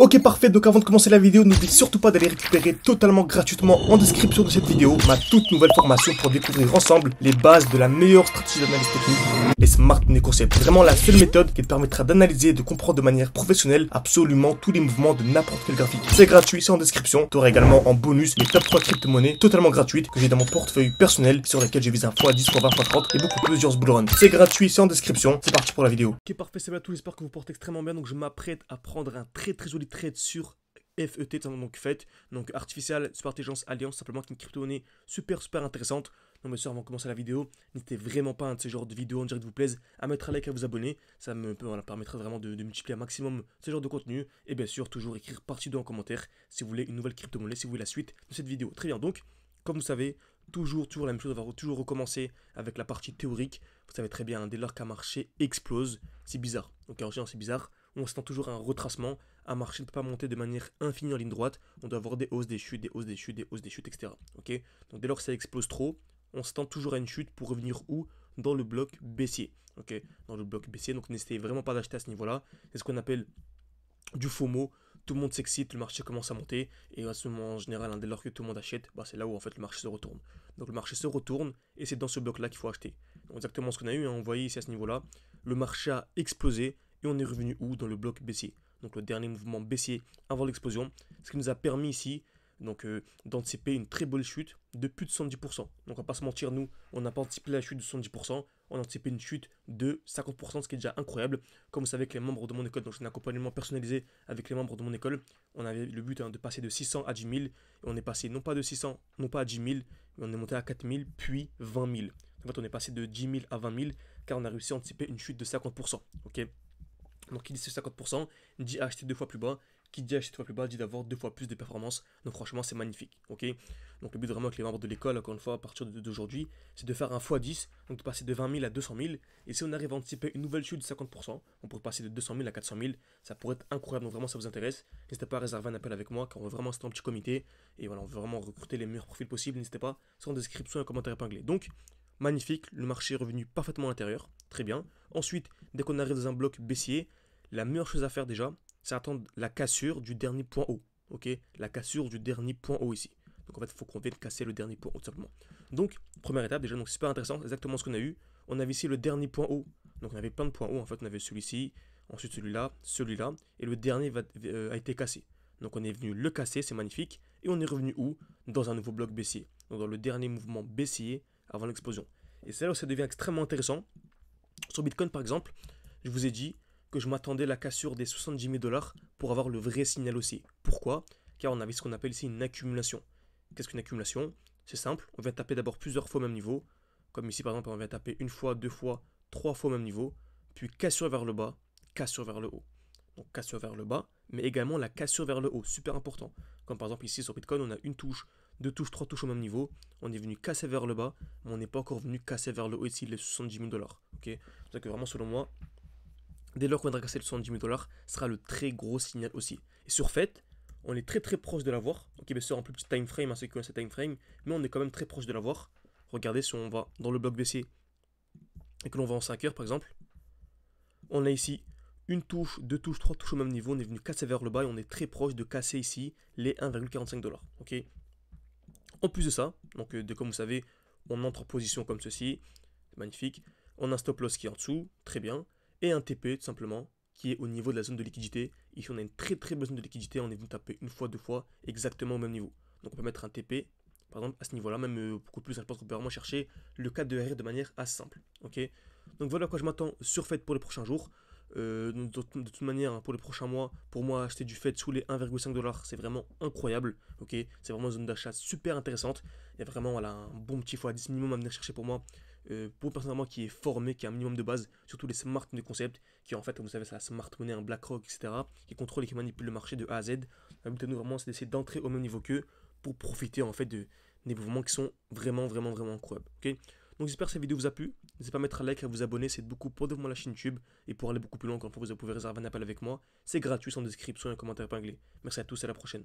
Ok parfait, donc avant de commencer la vidéo, n'oublie surtout pas d'aller récupérer totalement gratuitement en description de cette vidéo ma toute nouvelle formation pour découvrir ensemble les bases de la meilleure stratégie d'analyse technique, les Smart Money Concepts. Vraiment la seule méthode qui te permettra d'analyser et de comprendre de manière professionnelle absolument tous les mouvements de n'importe quel graphique. C'est gratuit, c'est en description. Tu auras également en bonus les top 3 crypto-monnaies totalement gratuites que j'ai dans mon portefeuille personnel sur lesquelles je vise un x10, x20, x30 et beaucoup plusieurs bull runs. C'est gratuit, c'est en description. C'est parti pour la vidéo. Ok parfait, c'est bien tout, j'espère que vous portez extrêmement bien. Donc je m'apprête à prendre un très joli trade sur FET, donc FET, donc Artificial Super Intelligence Alliance, simplement qui est une crypto-monnaie super intéressante. Donc bien sûr, avant de commencer la vidéo, n'hésitez vraiment pas à un de ces genres de vidéos, on dirait que vous plaise, à mettre un like, à vous abonner. Ça me permettra vraiment de multiplier un maximum ce genre de contenu. Et bien sûr, toujours écrire partie 2 en commentaire si vous voulez une nouvelle crypto-monnaie, si vous voulez la suite de cette vidéo. Très bien, donc, comme vous savez, toujours la même chose, on va toujours recommencer avec la partie théorique. Vous savez très bien, dès lors qu'un marché explose, c'est bizarre. Donc en général, c'est bizarre. On s'attend toujours à un retracement. Un marché ne peut pas monter de manière infinie en ligne droite. On doit avoir des hausses, des chutes, des hausses, des chutes, des hausses, des chutes, etc. Okay, donc dès lors que ça explose trop, on s'attend toujours à une chute pour revenir où? Dans le bloc baissier. Okay, dans le bloc baissier. Donc n'hésitez vraiment pas d'acheter à ce niveau-là. C'est ce qu'on appelle du FOMO. Tout le monde s'excite, le marché commence à monter. Et à ce moment, en général, dès lors que tout le monde achète, bah, c'est là où en fait le marché se retourne. Donc le marché se retourne et c'est dans ce bloc-là qu'il faut acheter. Donc exactement ce qu'on a eu, hein, on voyait ici à ce niveau-là. Le marché a explosé et on est revenu où? Dans le bloc baissier. Donc le dernier mouvement baissier avant l'explosion. Ce qui nous a permis ici d'anticiper une très belle chute de plus de 70%. Donc on va pas se mentir, nous, on n'a pas anticipé la chute de 70%, on a anticipé une chute de 50%, ce qui est déjà incroyable. Comme vous savez que les membres de mon école, donc j'ai un accompagnement personnalisé avec les membres de mon école, on avait le but de passer de 600 à 10 000, et on est passé non pas de 600, non pas à 10 000, mais on est monté à 4 000, puis 20 000. En fait, on est passé de 10 000 à 20 000, car on a réussi à anticiper une chute de 50%. Ok. Donc qui dit ce 50% dit acheter 2 fois plus bas. Qui dit acheter 2 fois plus bas dit d'avoir 2 fois plus de performance. Donc franchement c'est magnifique. Ok. Donc le but vraiment avec les membres de l'école, encore une fois à partir d'aujourd'hui, c'est de faire un x10, donc de passer de 20 000 à 200 000. Et si on arrive à anticiper une nouvelle chute de 50%, on pourrait passer de 200 000 à 400 000. Ça pourrait être incroyable. Donc vraiment ça vous intéresse, n'hésitez pas à réserver un appel avec moi car on veut vraiment installer un petit comité. Et voilà, on veut vraiment recruter les meilleurs profils possibles. N'hésitez pas, c'est en description et en commentaire épinglé. Donc magnifique, le marché est revenu parfaitement à l'intérieur. Très bien. Ensuite, dès qu'on arrive dans un bloc baissier, la meilleure chose à faire déjà, c'est attendre la cassure du dernier point haut. Ok, la cassure du dernier point haut ici. Donc en fait, il faut qu'on vienne casser le dernier point haut tout simplement. Donc, première étape déjà, donc c'est super intéressant, exactement ce qu'on a eu. On avait ici le dernier point haut. Donc on avait plein de points hauts. En fait, on avait celui-ci, ensuite celui-là, celui-là. Et le dernier a été cassé. Donc on est venu le casser, c'est magnifique. Et on est revenu où? Dans un nouveau bloc baissier. Donc dans le dernier mouvement baissier avant l'explosion. Et c'est là où ça devient extrêmement intéressant. Sur Bitcoin par exemple, je vous ai dit que je m'attendais à la cassure des 70 000 $ pour avoir le vrai signal haussier. Pourquoi? Car on avait ce qu'on appelle ici une accumulation. Qu'est-ce qu'une accumulation? C'est simple, on vient taper d'abord plusieurs fois au même niveau. Comme ici par exemple, on vient taper une fois, deux fois, trois fois au même niveau. Puis cassure vers le bas, cassure vers le haut. Donc cassure vers le bas, mais également la cassure vers le haut, super important. Comme par exemple ici sur Bitcoin, on a une touche, deux touches, trois touches au même niveau. On est venu casser vers le bas, mais on n'est pas encore venu casser vers le haut ici les 70 000 $. Ok, c'est pour ça que vraiment selon moi, dès lors qu'on viendra casser le 70 000 $, sera le très gros signal aussi. Et sur fait, on est très proche de l'avoir. Ok, bien sûr, en plus petit time frame, hein, ceux qui connaissent ce time frame, mais on est quand même très proche de l'avoir. Regardez, si on va dans le bloc baissier et que l'on va en 5 heures par exemple, on a ici une touche, deux touches, trois touches au même niveau. On est venu casser vers le bas et on est très proche de casser ici les 1,45 $. Ok. En plus de ça, donc comme vous savez, on entre en position comme ceci, magnifique. On a un stop loss qui est en dessous, très bien. Et un TP tout simplement qui est au niveau de la zone de liquidité. Ici on a une très bonne zone de liquidité, on est venu taper une fois, deux fois exactement au même niveau. Donc on peut mettre un TP par exemple à ce niveau là, même beaucoup plus, je pense qu'on peut vraiment chercher le cas de RR de manière assez simple. Ok. Donc voilà à quoi je m'attends sur FED pour les prochains jours. De toute manière, hein, pour les prochains mois, pour moi acheter du FED sous les 1,5 $, c'est vraiment incroyable. Ok, c'est vraiment une zone d'achat super intéressante. Il y a vraiment voilà, un bon petit x10 minimum à venir chercher pour moi. Pour personnellement qui est formé, qui a un minimum de base, surtout les smart money concepts, qui en fait, comme vous savez, c'est la smart money, un BlackRock, etc., qui contrôle et qui manipule le marché de A à Z. Le but de nous vraiment, c'est d'essayer d'entrer au même niveau qu'eux pour profiter en fait des mouvements qui sont vraiment incroyables. Ok. Donc j'espère que cette vidéo vous a plu. N'hésitez pas à mettre un like, à vous abonner, c'est beaucoup pour développer la chaîne YouTube. Et pour aller beaucoup plus loin, quand vous pouvez réserver un appel avec moi. C'est gratuit, sans description et un commentaire épinglé. Merci à tous, à la prochaine.